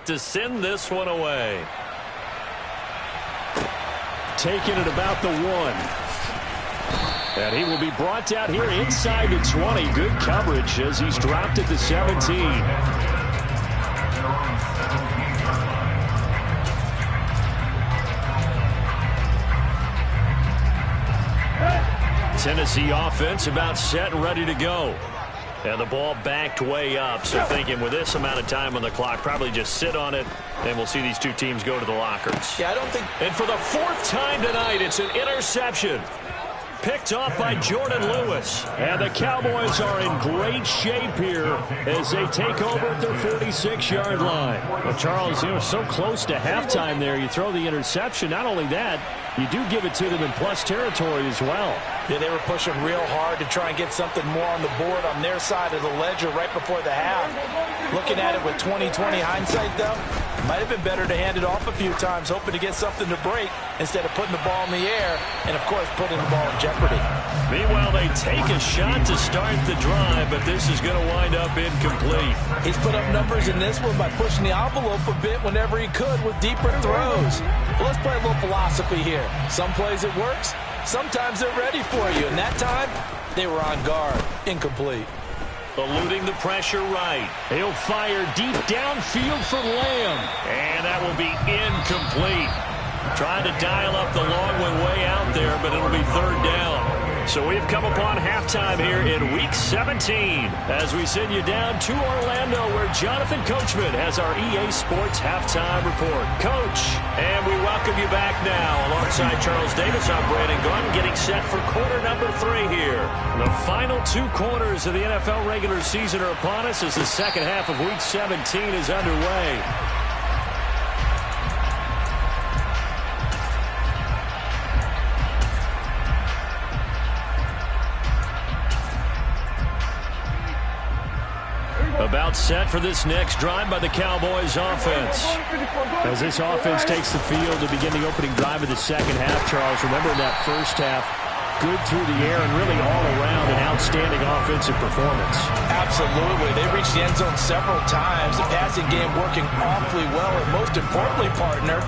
shot to send this one away. Taking it about the 1. And he will be brought down here inside the 20. Good coverage as he's dropped at the 17. Tennessee offense about set and ready to go. And the ball backed way up, so thinking with this amount of time on the clock, probably just sit on it, and we'll see these two teams go to the lockers. Yeah, I don't think... And for the 4th time tonight, it's an interception. Picked off by Jordan Lewis. And the Cowboys are in great shape here as they take over at their 46-yard line. Well, Charles, you know, so close to halftime there. You throw the interception. Not only that, you do give it to them in plus territory as well. Yeah, they were pushing real hard to try and get something more on the board on their side of the ledger right before the half. Looking at it with 20/20 hindsight, though, might have been better to hand it off a few times, hoping to get something to break instead of putting the ball in the air and, of course, putting the ball in jeopardy. Meanwhile, they take a shot to start the drive, but this is going to wind up incomplete. He's put up numbers in this one by pushing the envelope a bit whenever he could with deeper throws. But let's play a little philosophy here. Some plays it works. Sometimes they're ready for you, and that time, they were on guard. Incomplete. Eluding the pressure right. He'll fire deep downfield for Lamb. And that will be incomplete. Trying to dial up the long one way out there, but it'll be 3rd down. So we've come upon halftime here in Week 17 as we send you down to Orlando where Jonathan Coachman has our EA Sports Halftime Report. Coach, and we welcome you back now. Alongside Charles Davis, I'm Brandon Gunn getting set for quarter number 3 here. The final 2 quarters of the NFL regular season are upon us as the second half of Week 17 is underway. About set for this next drive by the Cowboys offense. As this offense takes the field to begin the opening drive of the second half, Charles, remember in that first half, good through the air and really all around an outstanding offensive performance. Absolutely. They reached the end zone several times. The passing game working awfully well, and most importantly, partner.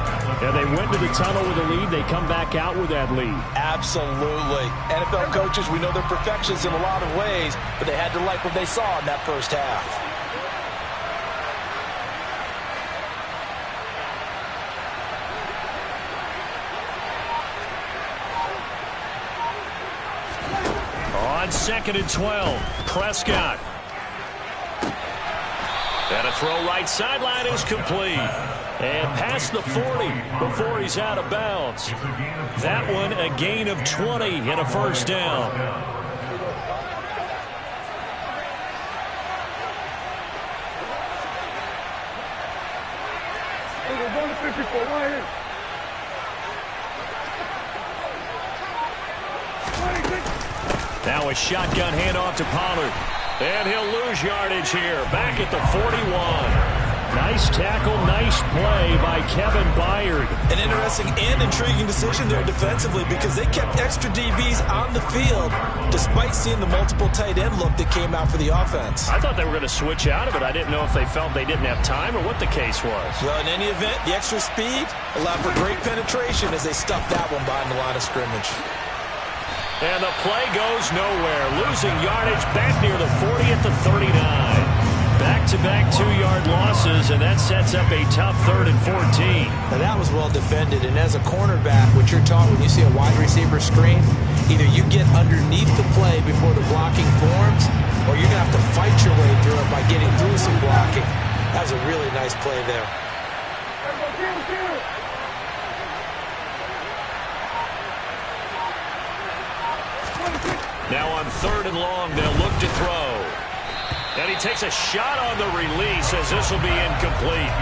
Yeah, they went to the tunnel with a lead. They come back out with that lead. Absolutely. NFL coaches, we know they're perfectionists in a lot of ways, but they had to like what they saw in that first half. On 2nd and 12, Prescott. And a throw right sideline is complete. And past the 40 before he's out of bounds. That one a gain of 20 and a 1st down. Now a shotgun handoff to Pollard. And he'll lose yardage here. Back at the 41. Nice tackle, nice play by Kevin Byard. An interesting and intriguing decision there defensively because they kept extra DBs on the field despite seeing the multiple tight end look that came out for the offense. I thought they were going to switch out of it. I didn't know if they felt they didn't have time or what the case was. Well, in any event, the extra speed allowed for great penetration as they stuffed that one behind the line of scrimmage. And the play goes nowhere. Losing yardage back near the 40 at the 39. Back-to-back 2-yard losses, and that sets up a tough 3rd and 14. Now that was well defended, and as a cornerback, what you're taught when you see a wide receiver screen, either you get underneath the play before the blocking forms, or you're going to have to fight your way through it by getting through some blocking. That was a really nice play there. Now on 3rd and long, they'll look to throw. And he takes a shot on the release as this will be incomplete.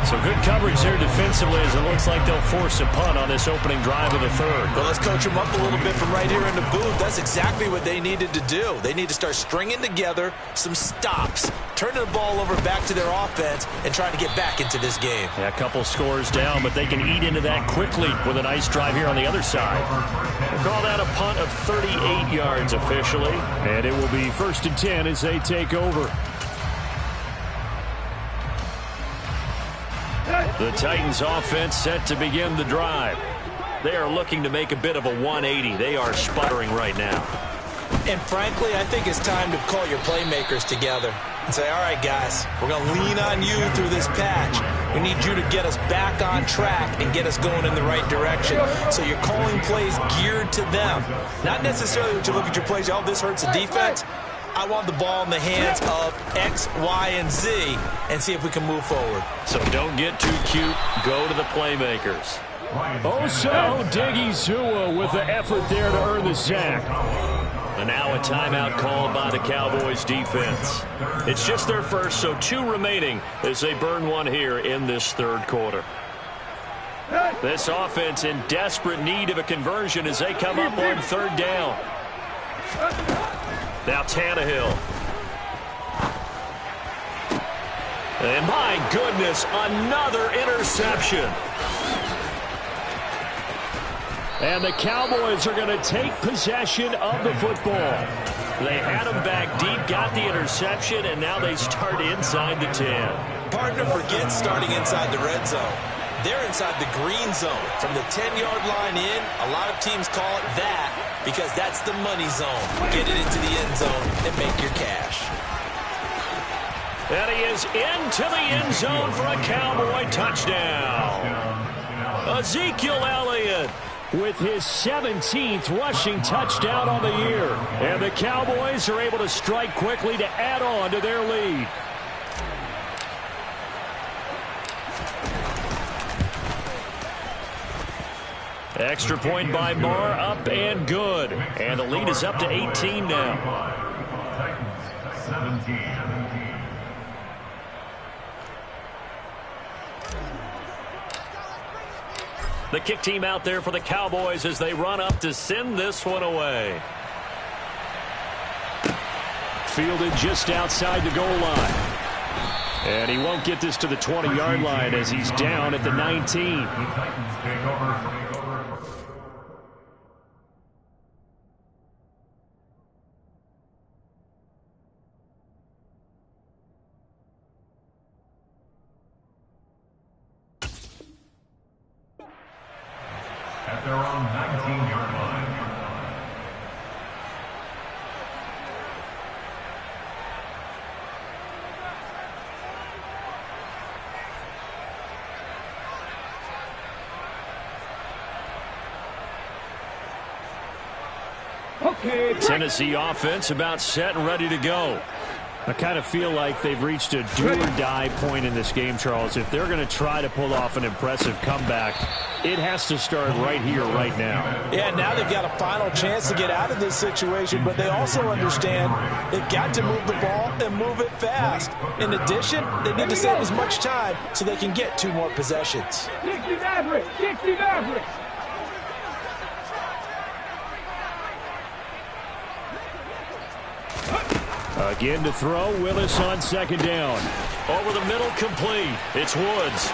So good coverage there defensively as it looks like they'll force a punt on this opening drive of the 3rd. Well, let's coach them up a little bit from right here in the booth. That's exactly what they needed to do. They need to start stringing together some stops, turning the ball over back to their offense, and trying to get back into this game. Yeah, a couple scores down, but they can eat into that quickly with a nice drive here on the other side. We'll call that a punt of 38 yards officially, and it will be 1st and 10 as they take over. The Titans offense set to begin the drive. They are looking to make a bit of a 180. They are sputtering right now. And frankly, I think it's time to call your playmakers together and say, all right, guys, we're going to lean on you through this patch. We need you to get us back on track and get us going in the right direction. So you're calling plays geared to them. Not necessarily when you look at your plays, oh, this hurts the defense. I want the ball in the hands of X, Y, and Z and see if we can move forward. So don't get too cute. Go to the playmakers. Osa Odighizuwa with the effort there to earn the sack. And now a timeout called by the Cowboys defense. It's just their first, so 2 remaining as they burn one here in this third quarter. This offense in desperate need of a conversion as they come up on third down. Now Tannehill. And my goodness, another interception. And the Cowboys are going to take possession of the football. They had him back deep, got the interception, and now they start inside the 10. Partner forgets starting inside the red zone. They're inside the green zone. From the 10-yard line in, a lot of teams call it that because that's the money zone. Get it into the end zone and make your cash. And he is into the end zone for a Cowboy touchdown. Ezekiel Elliott with his 17th rushing touchdown on the year. And the Cowboys are able to strike quickly to add on to their lead. Extra point by Marr, up and good. And the lead is up to 18 now. The kick team out there for the Cowboys as they run up to send this one away. Fielded just outside the goal line. And he won't get this to the 20-yard line as he's down at the 19. At their own 19-yard line. Tennessee offense about set and ready to go. I kind of feel like they've reached a do-or-die point in this game, Charles. If they're going to try to pull off an impressive comeback, it has to start right here, right now. Yeah, now they've got a final chance to get out of this situation, but they also understand they've got to move the ball and move it fast. In addition, they need to save as much time so they can get 2 more possessions. 60 average, 60 average. Again to throw, Willis on second down. Over the middle, complete. It's Woods.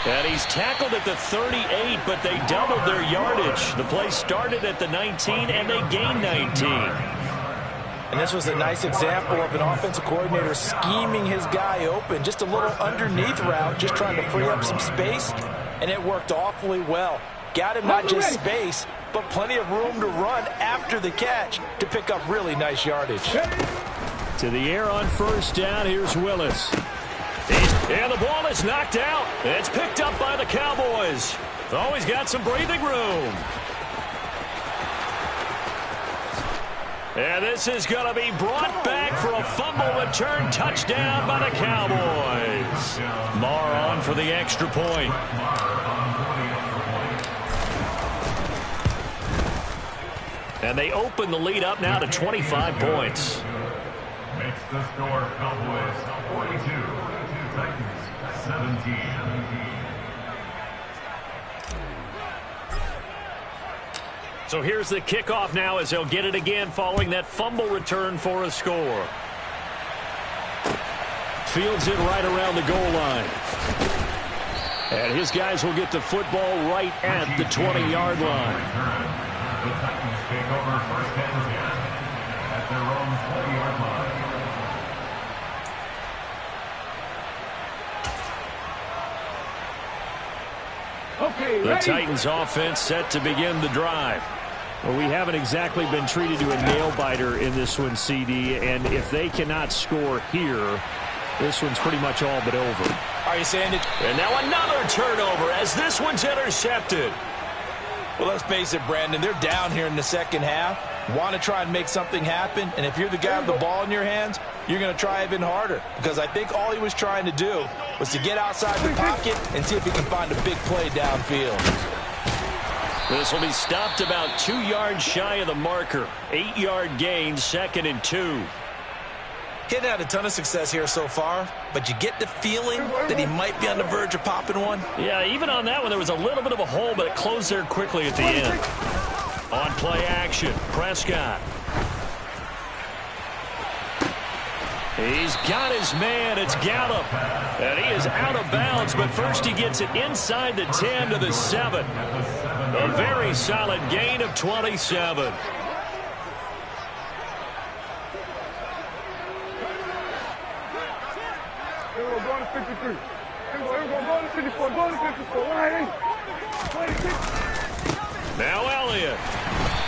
And he's tackled at the 38, but they doubled their yardage. The play started at the 19, and they gained 19. And this was a nice example of an offensive coordinator scheming his guy open. Just a little underneath route, just trying to free up some space, and it worked awfully well. Got him not just space, but plenty of room to run after the catch to pick up really nice yardage. To the air on first down, here's Willis. And the ball is knocked out. It's picked up by the Cowboys. Always got some breathing room. And this is going to be brought back for a fumble return touchdown by the Cowboys. Marr on for the extra point. And they open the lead up now to 25 points. Makes the score Cowboys 42, Titans 17. So here's the kickoff now as they'll get it again following that fumble return for a score. Fields it right around the goal line. And his guys will get the football right at the 20-yard line. The Titans take over first and 10 at their own 20-yard line. The Titans offense set to begin the drive. Well, we haven't exactly been treated to a nail-biter in this one, CD, and if they cannot score here, this one's pretty much all but over. Are you saying it? And now another turnover as this one's intercepted. Well, let's face it, Brandon, they're down here in the second half. Want to try and make something happen, and if you're the guy with the ball in your hands, you're going to try even harder, because I think all he was trying to do was to get outside the pocket and see if he can find a big play downfield. This will be stopped about 2 yards shy of the marker. 8-yard gain, 2nd and 2. He hadn't had a ton of success here so far, but you get the feeling that he might be on the verge of popping one. Yeah, even on that one, there was a little bit of a hole, but it closed there quickly at the end. On play action, Prescott. He's got his man. It's Gallup. And he is out of bounds, but first he gets it inside the 10 to the 7. A very solid gain of 27. Now Elliott.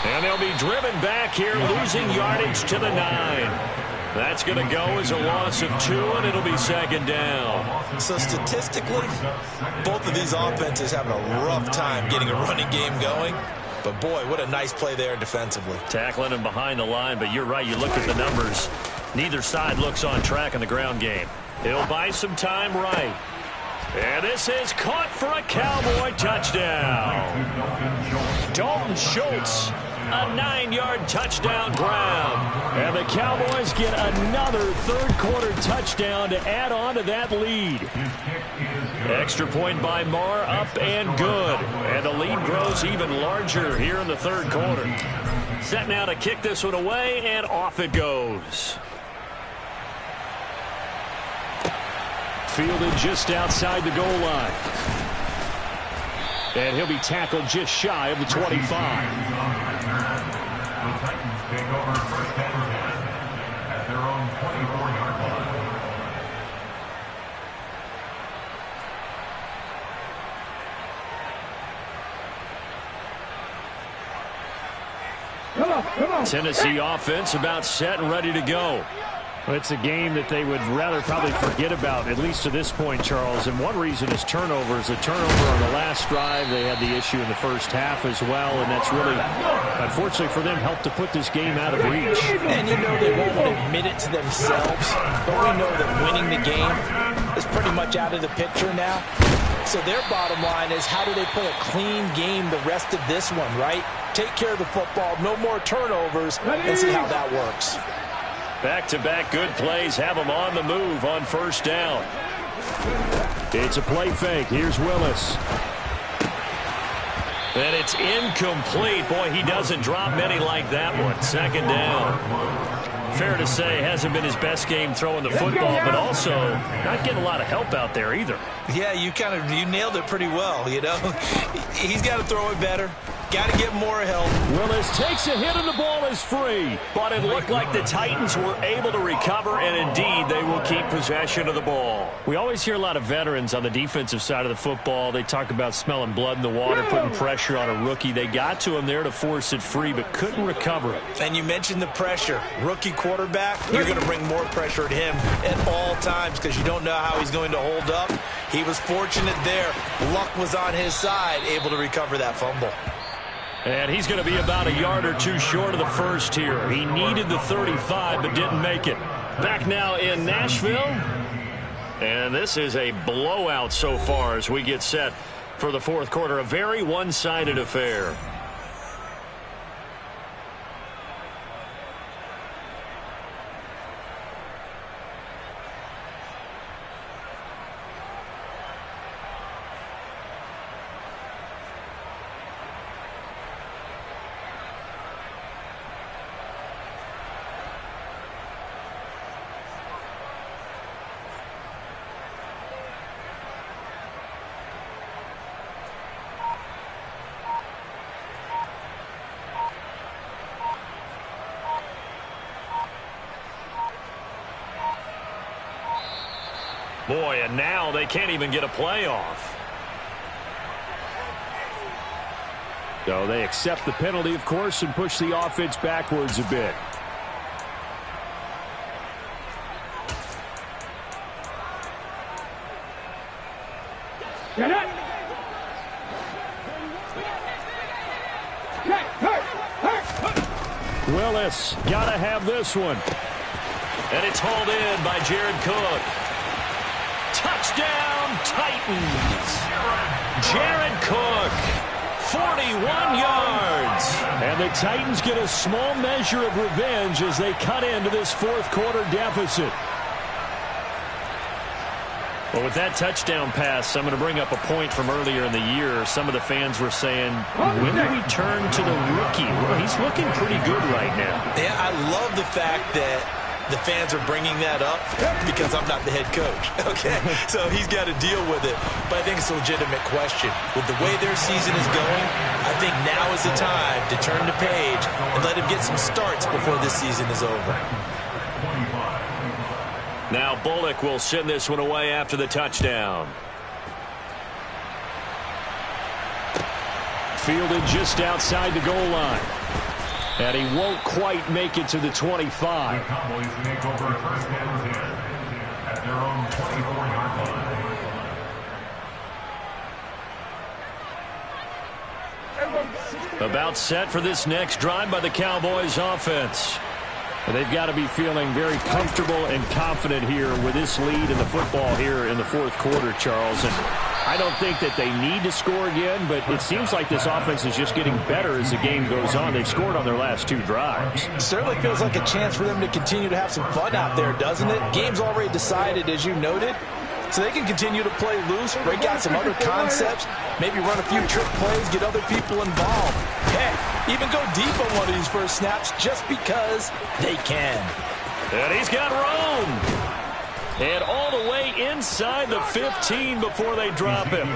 And they'll be driven back here, losing yardage to the 9. That's going to go as a loss of 2, and it'll be 2nd down. So statistically, both of these offenses having a rough time getting a running game going. But, boy, what a nice play there defensively. Tackling him behind the line, but you're right. You look at the numbers. Neither side looks on track in the ground game. He'll buy some time right. And this is caught for a Cowboy touchdown. Dalton Schultz, a 9-yard touchdown grab. And the Cowboys get another third-quarter touchdown to add on to that lead. Extra point by Marr, up and good. And the lead grows even larger here in the third quarter. Set now to kick this one away, and off it goes. Fielded just outside the goal line. And he'll be tackled just shy of the 25. The Titans take over first and 10 at their own 24-yard line. Tennessee offense about set and ready to go. Well, it's a game that they would rather probably forget about, at least to this point, Charles. And one reason is turnovers. A turnover on the last drive. They had the issue in the first half as well, and that's really, unfortunately for them, helped to put this game out of reach. And you know they won't admit it to themselves, but we know that winning the game is pretty much out of the picture now. So their bottom line is, how do they play a clean game the rest of this one, right? Take care of the football, no more turnovers, and see how that works. Back-to-back good plays have them on the move on first down. It's a play fake. Here's Willis. And it's incomplete. Boy, he doesn't drop many like that one. 2nd down. Fair to say, hasn't been his best game throwing the football, but also not getting a lot of help out there either. Yeah, you nailed it pretty well, you know. He's got to throw it better. Got to get more help. Willis takes a hit and the ball is free. But it looked like the Titans were able to recover, and indeed they will keep possession of the ball. We always hear a lot of veterans on the defensive side of the football. They talk about smelling blood in the water, putting pressure on a rookie. They got to him there to force it free, but couldn't recover it. And you mentioned the pressure. Rookie quarterback, you're going to bring more pressure at him at all times because you don't know how he's going to hold up. He was fortunate there. Luck was on his side, able to recover that fumble. And he's going to be about a yard or two short of the first here. He needed the 35, but didn't make it. Back now in Nashville. And this is a blowout so far as we get set for the fourth quarter. A very one-sided affair. Boy, and now they can't even get a playoff. So they accept the penalty, of course, and push the offense backwards a bit. Willis, gotta have this one. And it's hauled in by Jared Cook. Touchdown, Titans. Jared Cook, 41 yards. And the Titans get a small measure of revenge as they cut into this fourth quarter deficit. Well, with that touchdown pass, I'm going to bring up a point from earlier in the year. Some of the fans were saying, when do we turn to the rookie? Well, he's looking pretty good right now. Yeah, I love the fact that the fans are bringing that up because I'm not the head coach, okay? So he's got to deal with it. But I think it's a legitimate question. With the way their season is going, I think now is the time to turn the page and let him get some starts before this season is over. Now Bullock will send this one away after the touchdown. Fielded just outside the goal line. And he won't quite make it to the 25. The Cowboys take over first and 10 at their own 24-yard line. About set for this next drive by the Cowboys offense. They've got to be feeling very comfortable and confident here with this lead in the football here in the fourth quarter, Charles. And I don't think that they need to score again, but it seems like this offense is just getting better as the game goes on. They've scored on their last two drives. It certainly feels like a chance for them to continue to have some fun out there, doesn't it? Game's already decided, as you noted. So they can continue to play loose, break out some other concepts, maybe run a few trick plays, get other people involved. Heck, even go deep on one of these first snaps just because they can. And he's got room. And all the way inside the 15 before they drop him.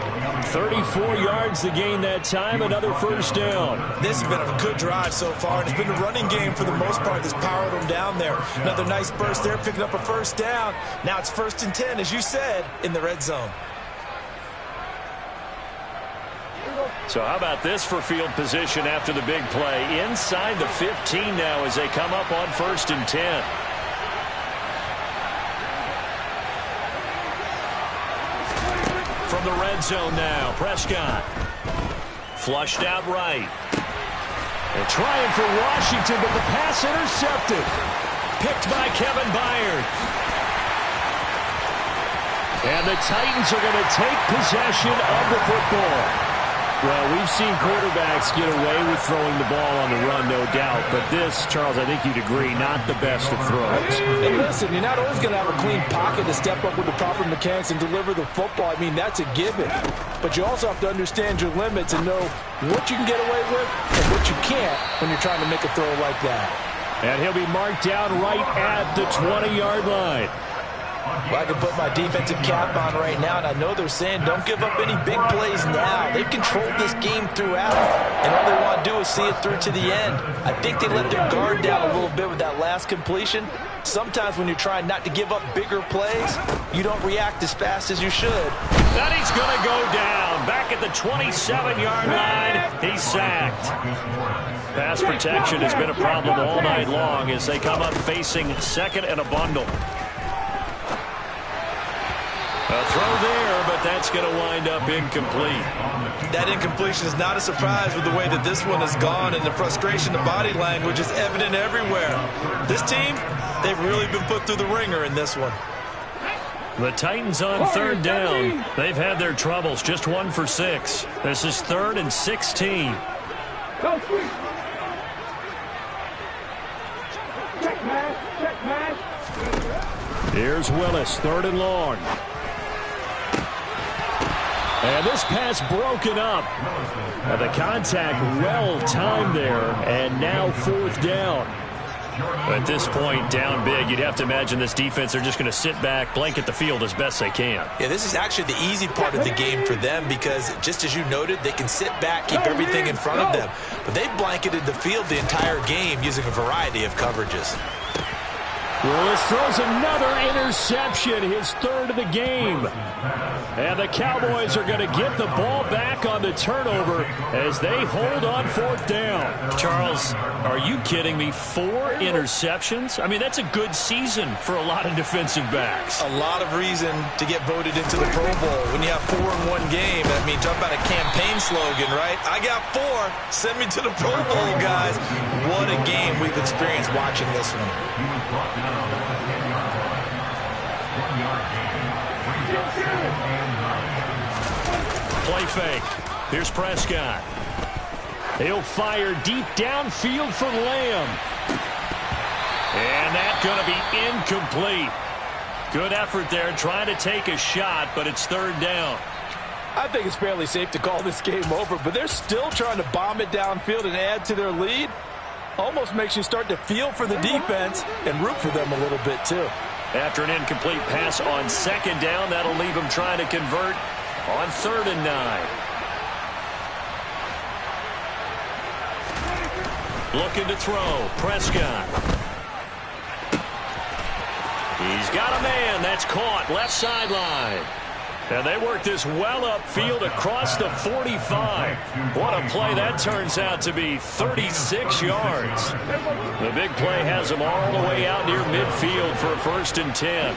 34 yards to gain that time, another first down. This has been a good drive so far, and it's been the running game for the most part that's powered them down there. Another nice burst there, picking up a first down. Now it's 1st and 10, as you said, in the red zone. So how about this for field position after the big play? Inside the 15 now as they come up on 1st and 10. From the red zone now, Prescott. Flushed out right. They're trying for Washington, but the pass intercepted. Picked by Kevin Byard. And the Titans are going to take possession of the football. Well, we've seen quarterbacks get away with throwing the ball on the run, no doubt. But this, Charles, I think you'd agree, not the best of throws. And listen, you're not always going to have a clean pocket to step up with the proper mechanics and deliver the football. I mean, that's a given. But you also have to understand your limits and know what you can get away with and what you can't when you're trying to make a throw like that. And he'll be marked down right at the 20-yard line. Well, I can put my defensive cap on right now, and I know they're saying don't give up any big plays now. They've controlled this game throughout, and all they want to do is see it through to the end. I think they let their guard down a little bit with that last completion. Sometimes when you're trying not to give up bigger plays, you don't react as fast as you should. That he's going to go down. Back at the 27-yard line, he's sacked. Pass protection has been a problem all night long as they come up facing second and a bundle. A throw there, but that's going to wind up incomplete. That incompletion is not a surprise with the way that this one has gone, and the frustration, the body language is evident everywhere. This team, they've really been put through the ringer in this one. The Titans on 3rd down. They've had their troubles, just 1 for 6. This is 3rd and 16. Here's Willis, 3rd and long. And this pass broken up. The contact well timed there, and now 4th down. At this point, down big, you'd have to imagine this defense, they're just going to sit back, blanket the field as best they can. Yeah, this is actually the easy part of the game for them because, just as you noted, they can sit back, keep everything in front of them. But they've blanketed the field the entire game using a variety of coverages. Willis throws another interception, his third of the game. And the Cowboys are going to get the ball back on the turnover as they hold on fourth down. Charles, are you kidding me? 4 interceptions? I mean, that's a good season for a lot of defensive backs. A lot of reason to get voted into the Pro Bowl. When you have 4 in one game, I mean, talk about a campaign slogan, right? I got 4. Send me to the Pro Bowl, guys. What a game we've experienced watching this one. Play fake. Here's Prescott. He'll fire deep downfield for Lamb. And that's going to be incomplete. Good effort there trying to take a shot, but it's third down. I think it's fairly safe to call this game over, but they're still trying to bomb it downfield and add to their lead. Almost makes you start to feel for the defense and root for them a little bit too. After an incomplete pass on second down, that'll leave them trying to convert on 3rd and 9. Looking to throw. Prescott. He's got a man. That's caught. Left sideline. And they work this well upfield across the 45. What a play that turns out to be. 36 yards. The big play has them all the way out near midfield for a 1st and 10.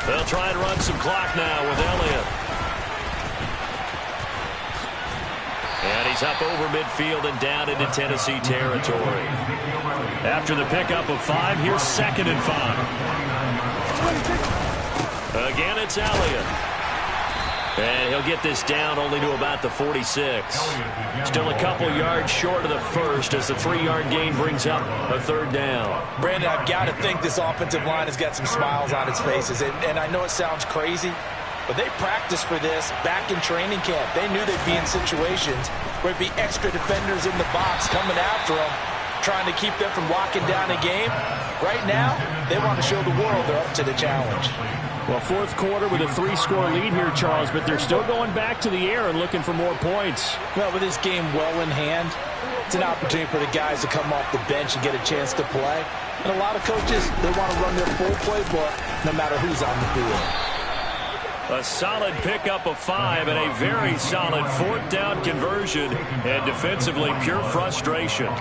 They'll try and run some clock now with Elliott. And he's up over midfield and down into Tennessee territory. After the pickup of 5, here's 2nd and 5. Again, it's Elliott. And he'll get this down only to about the 46. Still a couple yards short of the first as the 3-yard gain brings up a 3rd down. Brandon, I've got to think this offensive line has got some smiles on its faces. And I know it sounds crazy, but they practiced for this back in training camp. They knew they'd be in situations where it'd be extra defenders in the box coming after them, trying to keep them from locking down a game. Right now, they want to show the world they're up to the challenge. Well, 4th quarter with a 3-score lead here, Charles, but they're still going back to the air and looking for more points. Well, with this game well in hand, it's an opportunity for the guys to come off the bench and get a chance to play. And a lot of coaches, they want to run their full playbook no matter who's on the field. A solid pickup of 5 and a very solid 4th down conversion, and defensively pure frustration.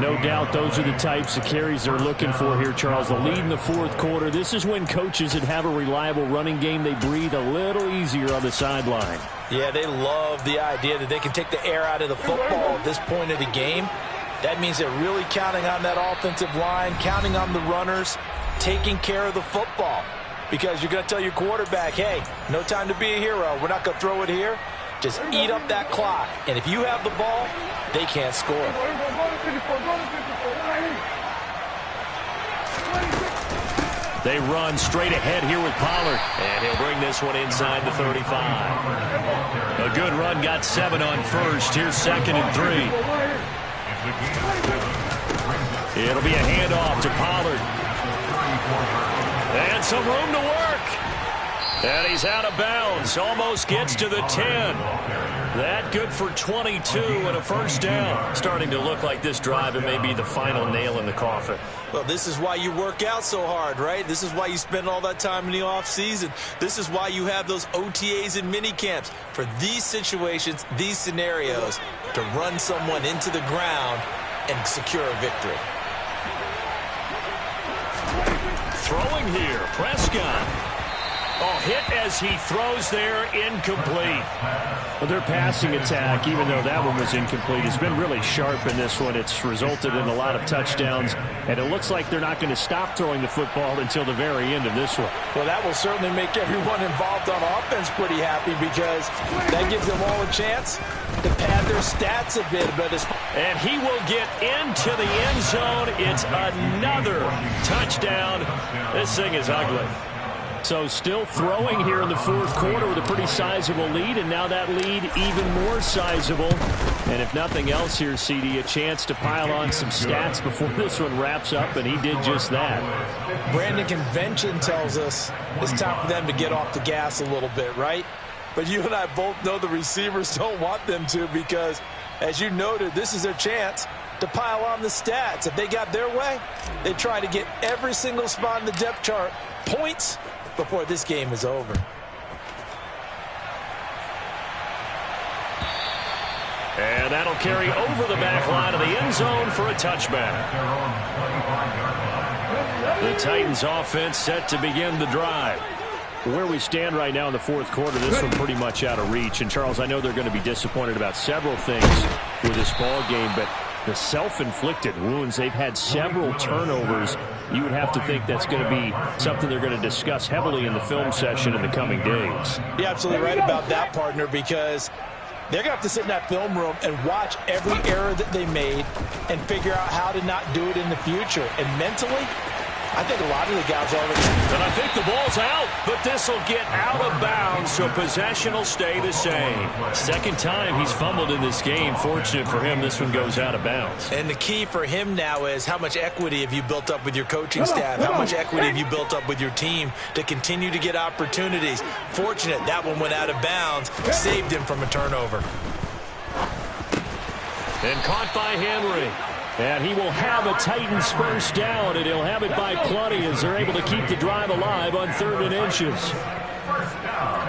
No doubt those are the types of carries they're looking for here, Charles. The lead in the 4th quarter. This is when coaches that have a reliable running game, they breathe a little easier on the sideline. Yeah, they love the idea that they can take the air out of the football at this point of the game. That means they're really counting on that offensive line, counting on the runners, taking care of the football. Because you're going to tell your quarterback, hey, no time to be a hero. We're not going to throw it here. Just eat up that clock. And if you have the ball, they can't score. They run straight ahead here with Pollard. And he'll bring this one inside the 35. A good run, got 7 on first. Here's 2nd and 3. It'll be a handoff to Pollard. And some room to work. And he's out of bounds. Almost gets to the 10. That good for 22 and a 1st down. Starting to look like this drive, it may be the final nail in the coffin. Well, this is why you work out so hard, right? This is why you spend all that time in the offseason. This is why you have those OTAs and mini camps. For these situations, these scenarios, to run someone into the ground and secure a victory. Throwing here, Prescott. Oh, hit as he throws there, incomplete. Well, their passing attack, even though that one was incomplete, has been really sharp in this one. It's resulted in a lot of touchdowns, and it looks like they're not going to stop throwing the football until the very end of this one. Well, that will certainly make everyone involved on offense pretty happy because that gives them all a chance to pad their stats a bit. And he will get into the end zone. It's another touchdown. This thing is ugly. So still throwing here in the 4th quarter with a pretty sizable lead, and now that lead even more sizable. And if nothing else here, CD, a chance to pile on some stats before this one wraps up, and he did just that. Brandon, convention tells us it's time for them to get off the gas a little bit, right? but you and I both know the receivers don't want them to because, as you noted, this is their chance to pile on the stats. If they got their way, they try to get every single spot in the depth chart points before this game is over. And that'll carry over the back line of the end zone for a touchback. The Titans offense set to begin the drive. Where we stand right now in the fourth quarter, this one pretty much out of reach. And, Charles, I know they're going to be disappointed about several things with this ball game, but the self-inflicted wounds, they've had several turnovers. You would have to think that's going to be something they're going to discuss heavily in the film session in the coming days. You're absolutely right about that, partner, because they're going to have to sit in that film room and watch every error that they made and figure out how to not do it in the future. And mentally, I think a lot of the guys already. And I think the ball's out, but this will get out of bounds, so possession will stay the same. Second time he's fumbled in this game. Fortunate for him, this one goes out of bounds. And the key for him now is how much equity have you built up with your coaching staff? How much equity have you built up with your team to continue to get opportunities? Fortunate that one went out of bounds, saved him from a turnover. And caught by Henry. And he will have a Titans first down, and he'll have it by plenty as they're able to keep the drive alive on 3rd and inches. First down.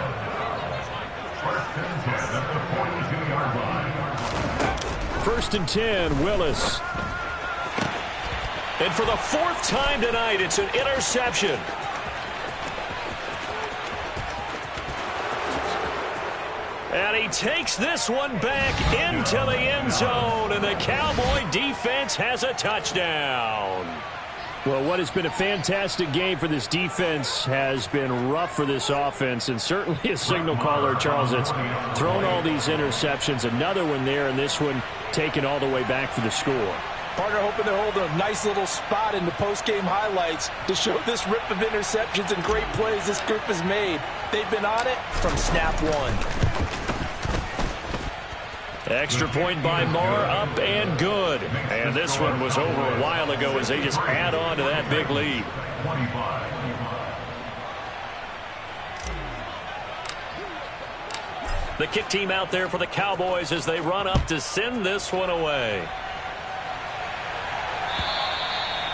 First and 10 at the 42-yard line. 1st and 10, Willis. And for the 4th time tonight, it's an interception. And he takes this one back into the end zone, and the Cowboy defense has a touchdown. Well, what has been a fantastic game for this defense has been rough for this offense, and certainly a signal caller, Charles, that's thrown all these interceptions. Another one there, and this one taken all the way back for the score. Partner hoping they're holding a nice little spot in the post-game highlights to show this rip of interceptions and great plays this group has made. They've been on it from snap one. Extra point by Marr, up and good. And this one was over a while ago as they just add on to that big lead. 25. The kick team out there for the Cowboys as they run up to send this one away.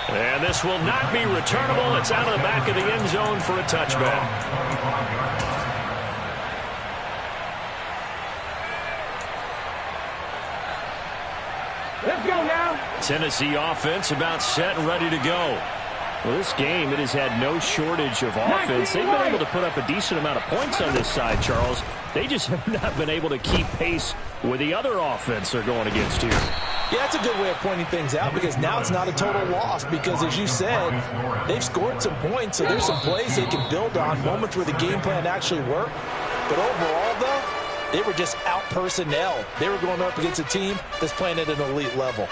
And this will not be returnable. It's out of the back of the end zone for a touchback. Let's go now. Tennessee offense about set and ready to go. Well, this game, it has had no shortage of offense. They've been able to put up a decent amount of points on this side, Charles. They just have not been able to keep pace with the other offense they're going against here. Yeah, that's a good way of pointing things out because now it's not a total loss because, as you said, they've scored some points, so there's some plays they can build on, moments where the game plan actually worked. But overall, though, they were just out personnel. They were going up against a team that's playing at an elite level.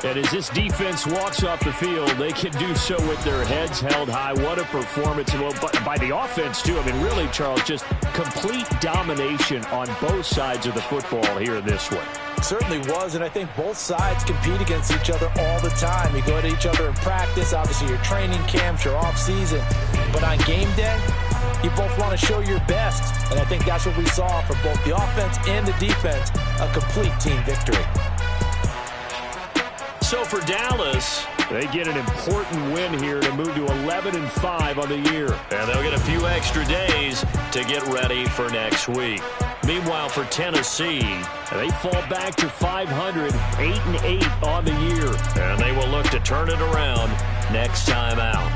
And as this defense walks off the field, they can do so with their heads held high. What a performance. Well, by the offense, too. I mean, really, Charles, just complete domination on both sides of the football here in this one. Certainly was, and I think both sides compete against each other all the time. You go to each other in practice, obviously your training camps, your off-season. But on game day, you both want to show your best, and I think that's what we saw from both the offense and the defense, a complete team victory. So for Dallas, they get an important win here to move to 11-5 on the year. And they'll get a few extra days to get ready for next week. Meanwhile, for Tennessee, they fall back to 500, 8-8 on the year. And they will look to turn it around next time out.